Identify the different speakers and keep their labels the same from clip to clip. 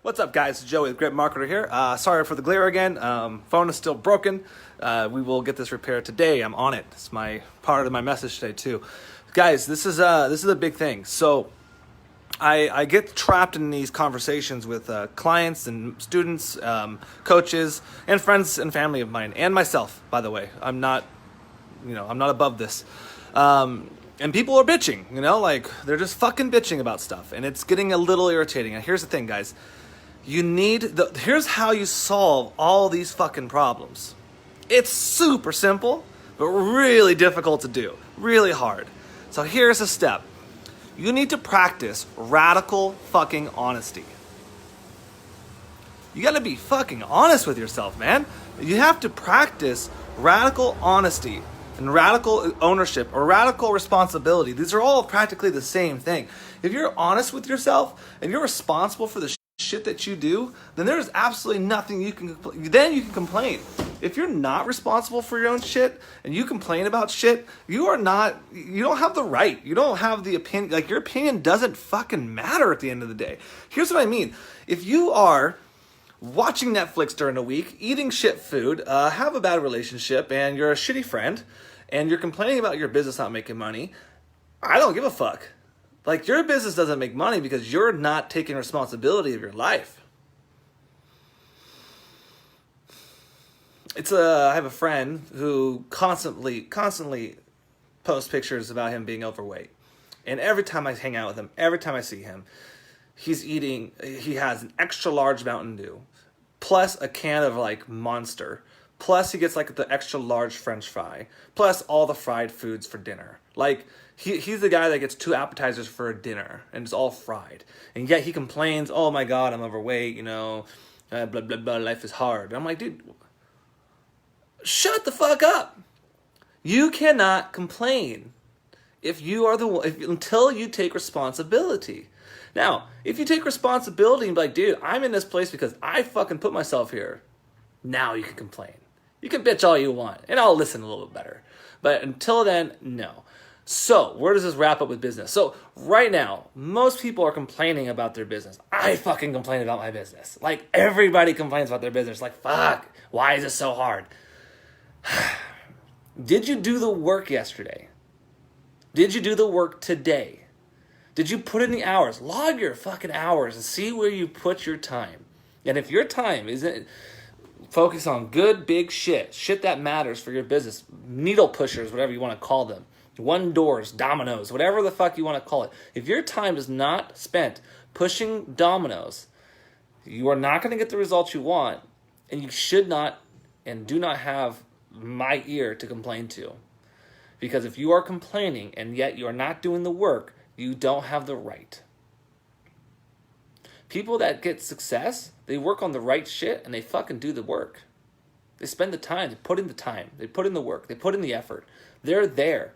Speaker 1: What's up, guys? Joey with Grip Marketer here. Sorry for the glare again. Phone is still broken. We will get this repaired today. I'm on it. It's my part of my message today too, guys. This is a big thing. So I get trapped in these conversations with clients and students, coaches, and friends and family of mine, and myself. By the way, I'm not above this. And people are bitching, like they're just fucking bitching about stuff, and it's getting a little irritating. And here's the thing, guys. Here's how you solve all these fucking problems. It's super simple, but really difficult to do. Really hard. So here's a step. You need to practice radical fucking honesty. You gotta be fucking honest with yourself, man. You have to practice radical honesty and radical ownership or radical responsibility. These are all practically the same thing. If you're honest with yourself and you're responsible for the shit that you do, then there's absolutely nothing you can complain. If you're not responsible for your own shit and you complain about shit, you don't have the right. You don't have the opinion. Like, your opinion doesn't fucking matter at the end of the day. Here's what I mean. If you are watching Netflix during the week, eating shit food, have a bad relationship, and you're a shitty friend, and you're complaining about your business not making money, I don't give a fuck. Like, your business doesn't make money because you're not taking responsibility of your life. I have a friend who constantly posts pictures about him being overweight. And every time I hang out with him, every time I see him, he has an extra large Mountain Dew, plus a can of like Monster, plus he gets like the extra large French fry, plus all the fried foods for dinner. Like, he's the guy that gets 2 appetizers for a dinner, and it's all fried. And yet he complains, oh my God, I'm overweight, blah, blah, blah, life is hard. And I'm like, dude, shut the fuck up. You cannot complain until you take responsibility. Now, if you take responsibility and be like, dude, I'm in this place because I fucking put myself here, now you can complain. You can bitch all you want, and I'll listen a little bit better. But until then, no. So, where does this wrap up with business? So, right now, most people are complaining about their business. I fucking complain about my business. Like, everybody complains about their business. Like, fuck, why is this so hard? Did you do the work yesterday? Did you do the work today? Did you put in the hours? Log your fucking hours and see where you put your time. And if your time isn't focused on good, big shit that matters for your business, needle pushers, whatever you want to call them, one doors, dominoes, whatever the fuck you want to call it. If your time is not spent pushing dominoes, you are not going to get the results you want, and you should not and do not have my ear to complain to. Because if you are complaining and yet you are not doing the work, you don't have the right. People that get success, they work on the right shit and they fucking do the work. They spend the time, they put in the time, they put in the work, they put in the effort. They're there.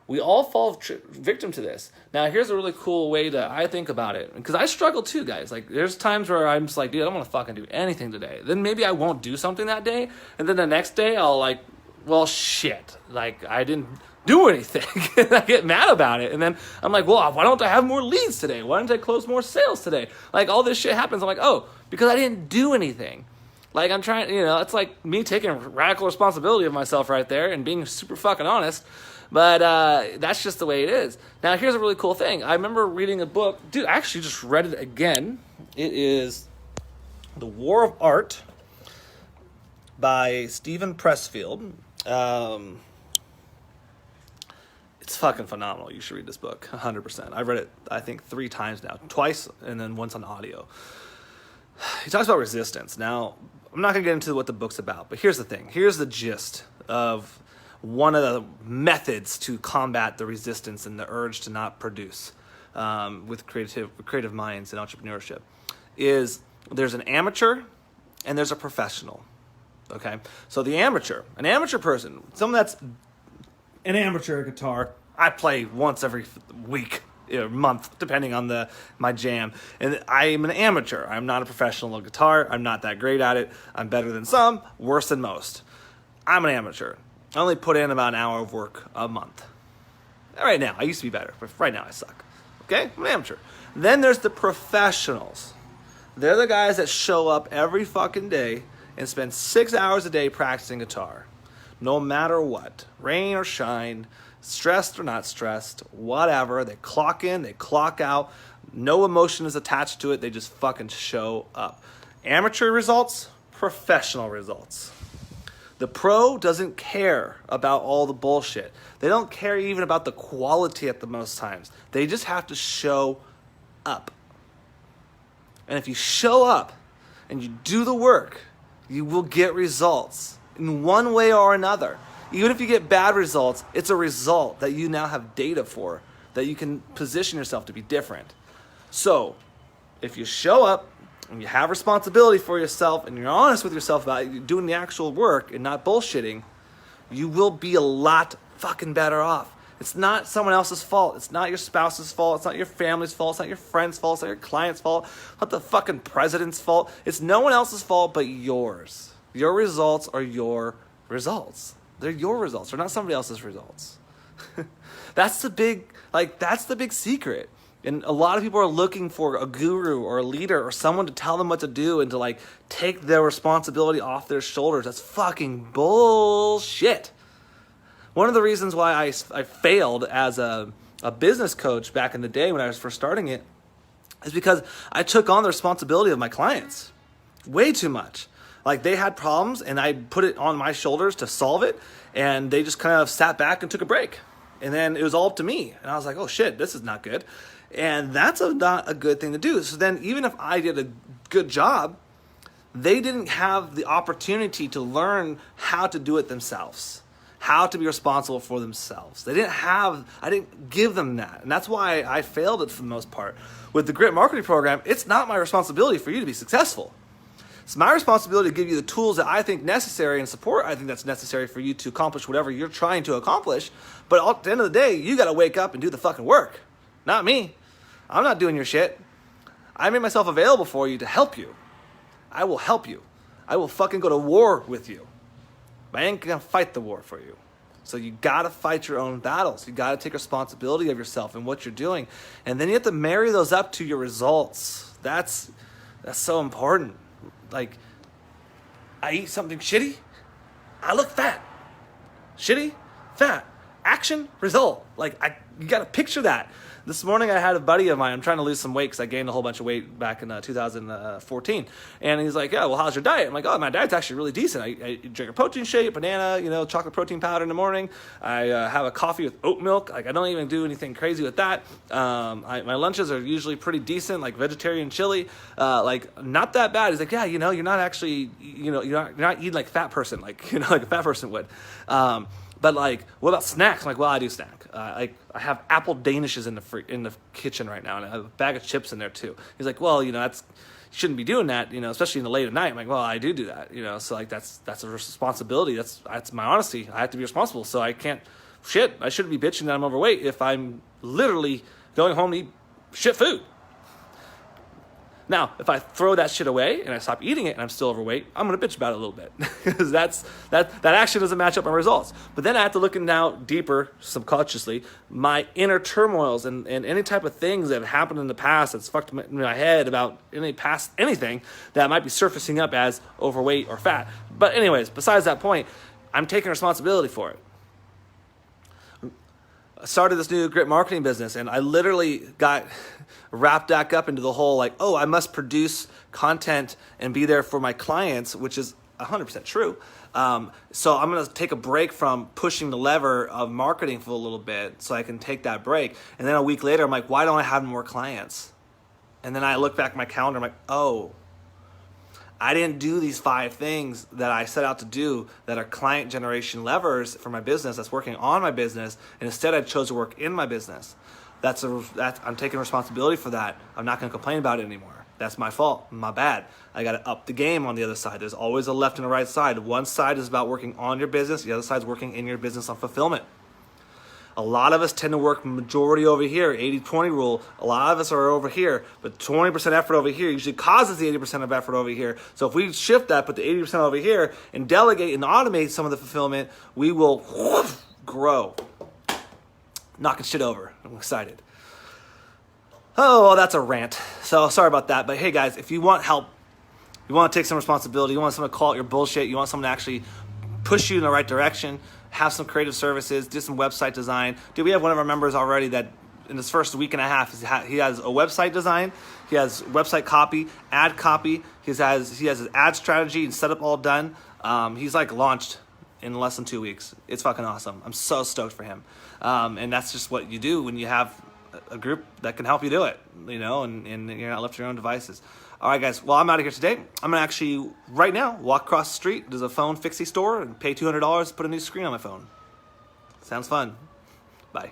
Speaker 1: We all fall victim to this. Now, here's a really cool way I think about it. Because I struggle too, guys. Like, there's times where I'm just like, dude, I don't want to fucking do anything today. Then maybe I won't do something that day. And then the next day, I'll like, well, shit. Like, I didn't do anything. And I get mad about it. And then I'm like, well, why don't I have more leads today? Why don't I close more sales today? Like, all this shit happens. I'm like, oh, because I didn't do anything. Like, I'm trying, it's like me taking radical responsibility of myself right there and being super fucking honest. But that's just the way it is. Now, here's a really cool thing. I remember reading a book. Dude, I actually just read it again. It is The War of Art by Steven Pressfield. It's fucking phenomenal. You should read this book, 100%. I've read it, I think, 3 times now. Twice, and then once on audio. He talks about resistance. Now, I'm not going to get into what the book's about, but here's the thing. Here's the gist of one of the methods to combat the resistance and the urge to not produce with creative minds and entrepreneurship is there's an amateur and there's a professional. Okay, so an amateur person, someone that's an amateur guitar, I play once every week, month, depending on my jam, and I'm an amateur. I'm not a professional at guitar. I'm not that great at it. I'm better than some, worse than most. I'm an amateur. I only put in about an hour of work a month. Right now, I used to be better, but right now I suck. Okay, I'm an amateur. Then there's the professionals. They're the guys that show up every fucking day and spend 6 hours a day practicing guitar. No matter what, rain or shine, stressed or not stressed, whatever. They clock in, they clock out. No emotion is attached to it. They just fucking show up. Amateur results, professional results. The pro doesn't care about all the bullshit. They don't care even about the quality at the most times. They just have to show up. And if you show up and you do the work, you will get results in one way or another. Even if you get bad results, it's a result that you now have data for, that you can position yourself to be different. So, if you show up and you have responsibility for yourself and you're honest with yourself about doing the actual work and not bullshitting, you will be a lot fucking better off. It's not someone else's fault. It's not your spouse's fault. It's not your family's fault. It's not your friend's fault. It's not your client's fault. It's not the fucking president's fault. It's no one else's fault but yours. Your results are your results. They're your results. They're not somebody else's results. That's the big secret. And a lot of people are looking for a guru or a leader or someone to tell them what to do and to like take their responsibility off their shoulders. That's fucking bullshit. One of the reasons why I failed as a business coach back in the day when I was first starting it is because I took on the responsibility of my clients way too much. Like they had problems and I put it on my shoulders to solve it, and they just kind of sat back and took a break. And then it was all up to me. And I was like, oh shit, this is not good. And that's not a good thing to do. So then even if I did a good job, they didn't have the opportunity to learn how to do it themselves, how to be responsible for themselves. I didn't give them that. And that's why I failed it for the most part. With the Grit Marketing Program, it's not my responsibility for you to be successful. It's my responsibility to give you the tools that I think necessary and support I think that's necessary for you to accomplish whatever you're trying to accomplish. But at the end of the day, you got to wake up and do the fucking work. Not me. I'm not doing your shit. I made myself available for you to help you. I will help you. I will fucking go to war with you. But I ain't gonna fight the war for you. So you gotta fight your own battles. You gotta take responsibility of yourself and what you're doing. And then you have to marry those up to your results. That's so important. Like, I eat something shitty, I look fat. Shitty, fat. Action, result. You gotta picture that. This morning I had a buddy of mine, I'm trying to lose some weight because I gained a whole bunch of weight back in 2014. And he's like, yeah, well, how's your diet? I'm like, oh, my diet's actually really decent. I drink a protein shake, banana, chocolate protein powder in the morning. I have a coffee with oat milk. I don't even do anything crazy with that. My lunches are usually pretty decent, like vegetarian chili, not that bad. He's like, yeah, you're not actually, you're not eating like a fat person, like a fat person would. But what about snacks? I'm like, well, I do snack. I have apple danishes in the kitchen right now, and I have a bag of chips in there too. He's like, well, you shouldn't be doing that, especially in the late at night. I'm like, well, I do that, so that's a responsibility. That's my honesty. I have to be responsible. So I shouldn't be bitching that I'm overweight if I'm literally going home to eat shit food. Now, if I throw that shit away and I stop eating it and I'm still overweight, I'm going to bitch about it a little bit because that action doesn't match up my results. But then I have to look now deeper, subconsciously, my inner turmoils and any type of things that have happened in the past that's fucked my head about anything that might be surfacing up as overweight or fat. But anyways, besides that point, I'm taking responsibility for it. I started this new Grit Marketing business, and I literally got wrapped back up into the whole I must produce content and be there for my clients, which is 100% true. So I'm going to take a break from pushing the lever of marketing for a little bit so I can take that break. And then a week later, I'm like, why don't I have more clients? And then I look back at my calendar, I'm like, oh, I didn't do these 5 things that I set out to do that are client generation levers for my business that's working on my business, and instead I chose to work in my business. I'm taking responsibility for that. I'm not going to complain about it anymore. That's my fault, my bad. I got to up the game on the other side. There's always a left and a right side. One side is about working on your business. The other side is working in your business on fulfillment. A lot of us tend to work majority over here, 80-20 rule. A lot of us are over here, but 20% effort over here usually causes the 80% of effort over here. So if we shift that, put the 80% over here, and delegate and automate some of the fulfillment, we will grow. Knocking shit over. I'm excited.
Speaker 2: Oh, well, that's a rant. So sorry about that. But hey, guys, if you want help, you want to take some responsibility, you want someone to call out your bullshit, you want someone to actually push you in the right direction, have some creative services, do some website design. Dude, we have one of our members already that in his first week and a half, he has a website design, he has website copy, ad copy, he has his ad strategy and setup all done. He's like launched in less than 2 weeks. It's fucking awesome. I'm so stoked for him. And that's just what you do when you have a group that can help you do it, you know, and you're not left to your own devices. All right, guys. Well, I'm out of here today. I'm going to actually, right now, walk across the street. There's a phone fixie store and pay $200 to put a new screen on my phone. Sounds fun. Bye.